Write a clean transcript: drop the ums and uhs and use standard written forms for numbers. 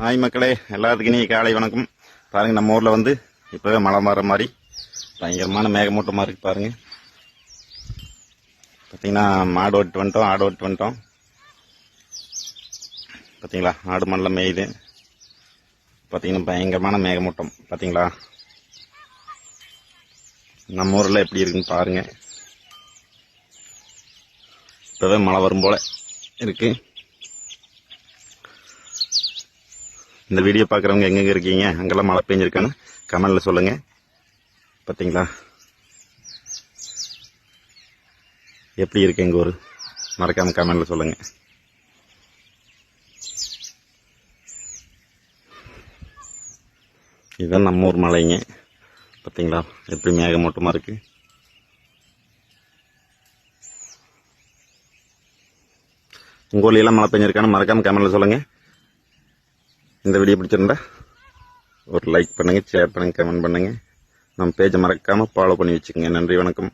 Hi மக்களே, எல்லாத்துக்கும் நீ காலை வணக்கம். பாருங்க, நம்ம ஊர்ல வந்து இப்பவே மழை வர மாதிரி பயங்கரமான மேகமூட்டமா இருக்கு. பாருங்க, பாத்தீங்கன்னா மாடு ஓட்டு வந்துட்டோம், ஆடு ஓட்டு வந்துட்டோம். பாத்தீங்களா, ஆடு மண்ணில் மேயுது. பாத்தீங்கன்னா பயங்கரமான மேகமூட்டம். பாத்தீங்களா, நம்ம ஊர்ல எப்படி இருக்குன்னு பாருங்க. இப்பவே மழை வரும் போல இருக்கு. இந்த வீடியோ பார்க்குறவங்க எங்கெங்க இருக்கீங்க, அங்கெல்லாம் மழை பெஞ்சிருக்கான்னு கமெண்ட்ல சொல்லுங்க. பார்த்தீங்களா எப்படி இருக்கு எங்கள் ஊர், மறக்காம கமெண்ட்ல சொல்லுங்க. இதுதான் நம்ம ஊர் மலைங்க. பார்த்தீங்களா எப்படி மேகமூட்டமாக இருக்கு. உங்கள் ஊர்லாம் மழை பெஞ்சிருக்கான்னு மறக்காம கமெண்ட்ல சொல்லுங்க. இந்த வீடியோ பிடிச்சிருந்தா ஒரு லைக் பண்ணுங்க, ஷேர் பண்ணுங்க, கமெண்ட் பண்ணுங்க. நம்ம பேஜை மறக்காம ஃபாலோ பண்ணி வச்சுக்கோங்க. நன்றி, வணக்கம்.